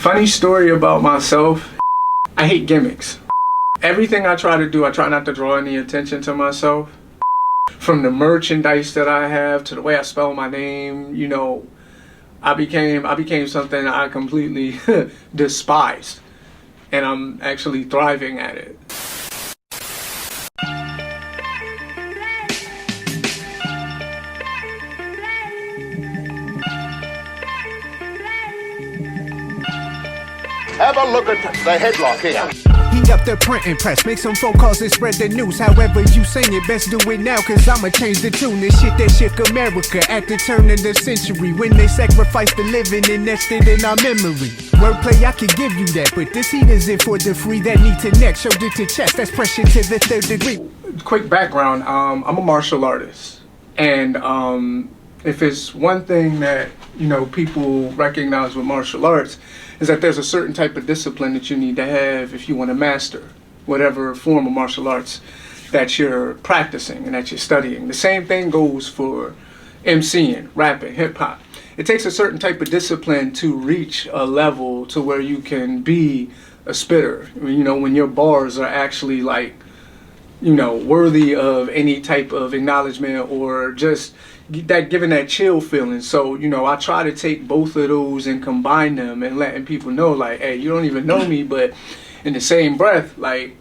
Funny story about myself, I hate gimmicks. Everything I try to do, I try not to draw any attention to myself. From the merchandise that I have to the way I spell my name, you know, I became something I completely despised, and I'm actually thriving at it. Have a look at the headlock here. Heat up the printing press, make some phone calls and spread the news. However you sing it, best do it now, cause I'ma change the tune. This shit that shook America at the turn of the century, when they sacrificed the living and nested in our memory. Wordplay, I can give you that, but this heat isn't for the free that need to neck, shoulder to chest, that's pressure to the third degree. Quick background, I'm a martial artist, and if it's one thing that, you know, people recognize with martial arts, is that there's a certain type of discipline that you need to have if you want to master whatever form of martial arts that you're practicing and that you're studying. The same thing goes for MCing, rapping, hip-hop. It takes a certain type of discipline to reach a level to where you can be a spitter. You know, when your bars are actually like, you know, worthy of any type of acknowledgement or just that giving that chill feeling. So, you know, I try to take both of those and combine them and letting people know, like, hey, you don't even know me, but in the same breath, like,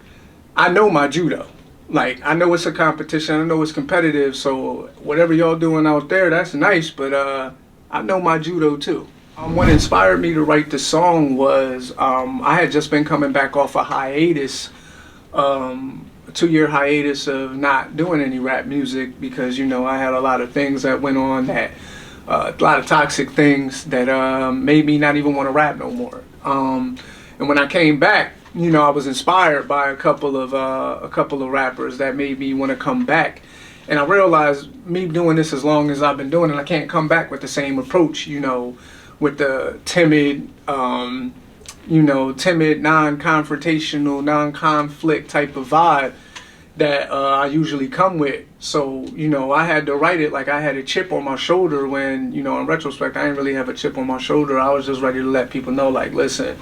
I know my judo. Like, I know it's a competition, I know it's competitive, so whatever y'all doing out there, that's nice, but I know my judo too. What inspired me to write the song was I had just been coming back off a hiatus, a 2-year hiatus of not doing any rap music because, you know, I had a lot of things that went on, that a lot of toxic things that made me not even want to rap no more. And when I came back, you know, I was inspired by a couple of rappers that made me want to come back. And I realized me doing this as long as I've been doing it, I can't come back with the same approach, you know, with the timid, non-confrontational, non-conflict type of vibe that I usually come with. So, you know, I had to write it like I had a chip on my shoulder when, you know, in retrospect, I didn't really have a chip on my shoulder. I was just ready to let people know, like, listen,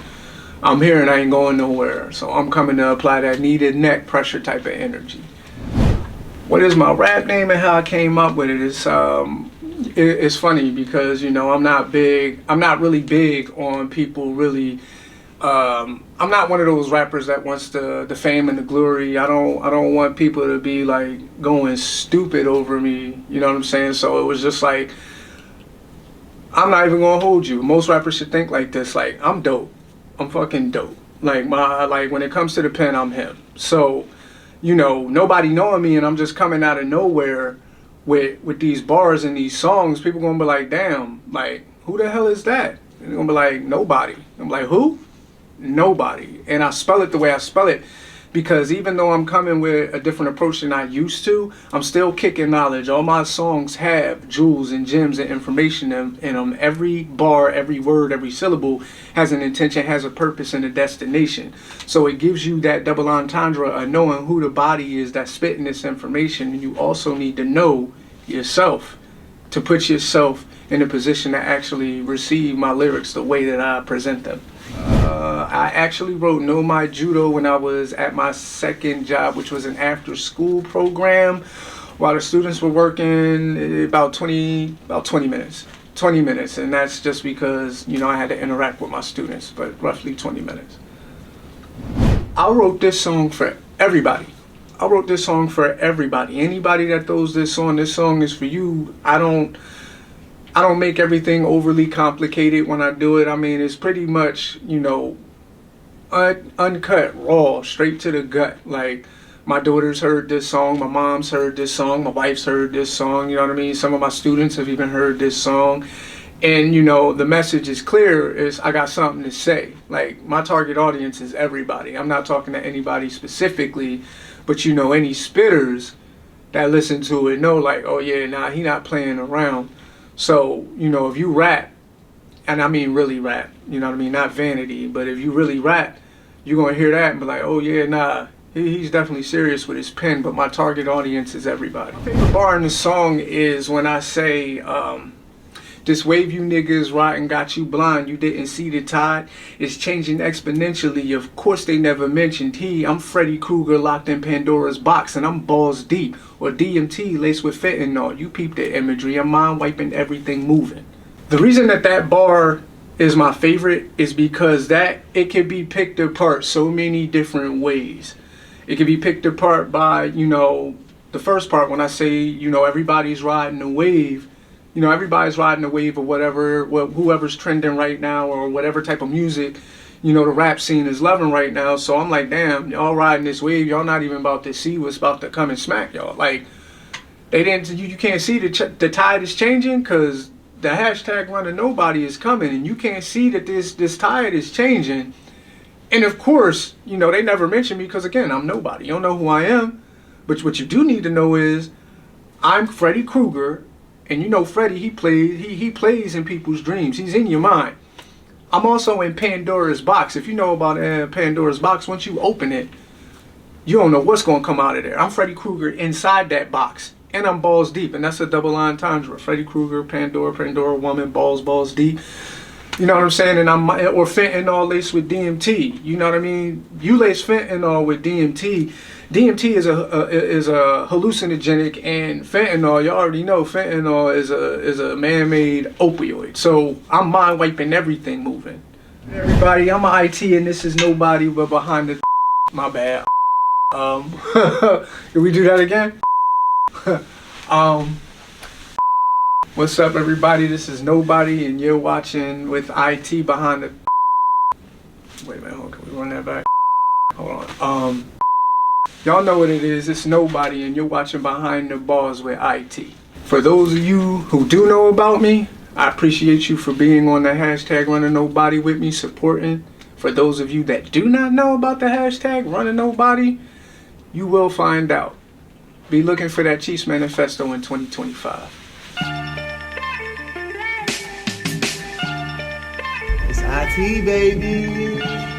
I'm here and I ain't going nowhere. So I'm coming to apply that needed neck pressure type of energy. What is my rap name and how I came up with it is, it's funny because, you know, I'm not really big on people really, I'm not one of those rappers that wants the fame and the glory. I don't want people to be like going stupid over me, you know what I'm saying? So it was just like, I'm not even gonna hold you. Most rappers should think like this, like, I'm dope. I'm fucking dope. Like when it comes to the pen, I'm him. So, you know, nobody knowing me and I'm just coming out of nowhere with these bars and these songs, people gonna be like, damn, like, who the hell is that? And they're gonna be like, nobody. I'm like, who? Nobody. And I spell it the way I spell it because even though I'm coming with a different approach than I used to, I'm still kicking knowledge. All my songs have jewels and gems and information in them. Every bar, every word, every syllable has an intention, has a purpose and a destination. So it gives you that double entendre of knowing who the body is that's spitting this information. And you also need to know yourself to put yourself in a position to actually receive my lyrics the way that I present them. I actually wrote Know My Judo when I was at my second job, which was an after-school program, while the students were working about 20 minutes. 20 minutes, and that's just because, you know, I had to interact with my students, but roughly 20 minutes. I wrote this song for everybody. I wrote this song for everybody. Anybody that throws this song is for you. I don't make everything overly complicated when I do it. I mean, it's pretty much, you know, uncut, raw, straight to the gut. Like, my daughter's heard this song, my mom's heard this song, my wife's heard this song, you know what I mean? Some of my students have even heard this song. And, you know, the message is clear, is I got something to say. Like, my target audience is everybody. I'm not talking to anybody specifically, but, you know, any spitters that listen to it know, like, oh yeah, nah, he not playing around. So, you know, if you rap, and I mean really rap, you know what I mean, not vanity, but if you really rap, you're going to hear that and be like, oh yeah, nah, he's definitely serious with his pen, but my target audience is everybody. My favorite bar in the song is when I say, This wave you niggas riding got you blind. You didn't see the tide. It's changing exponentially. Of course they never mentioned he. I'm Freddy Krueger locked in Pandora's box and I'm balls deep. Or DMT laced with fentanyl. You peep the imagery. I'm mind wiping everything moving. The reason that bar is my favorite is because that it can be picked apart so many different ways. It can be picked apart by, you know, the first part when I say, you know, everybody's riding a wave. You know, everybody's riding a wave of whatever, whoever's trending right now or whatever type of music, you know, the rap scene is loving right now. So I'm like, damn, y'all riding this wave. Y'all not even about to see what's about to come and smack y'all. Like, they didn't, you can't see the tide is changing because the hashtag running nobody is coming and you can't see that this tide is changing. And of course, you know, they never mention me because, again, I'm nobody. You don't know who I am. But what you do need to know is I'm Freddy Krueger. And you know Freddy, he plays in people's dreams. He's in your mind. I'm also in Pandora's box. If you know about Pandora's box, once you open it, you don't know what's going to come out of there. I'm Freddy Krueger inside that box. And I'm balls deep. And that's a double entendre. Freddy Krueger, Pandora woman, balls deep. You know what I'm saying? And or fentanyl laced with DMT. You know what I mean? You lace fentanyl with DMT. DMT is a hallucinogenic, and fentanyl, you already know fentanyl is a man-made opioid. So I'm mind wiping everything moving. Hey everybody, I'm an IT and this is nobody but behind the my bad. Can we do that again? What's up everybody? This is Nobody and you're watching with IT behind the wait a minute, hold on, can we run that back? Hold on. Y'all know what it is. It's Nobody and you're watching Behind the Bars with IT. For those of you who do know about me, I appreciate you for being on the hashtag Running Nobody with me, supporting. For those of you that do not know about the hashtag Running Nobody, you will find out. Be looking for that Chiefs Manifesto in 2025. It's IT, baby.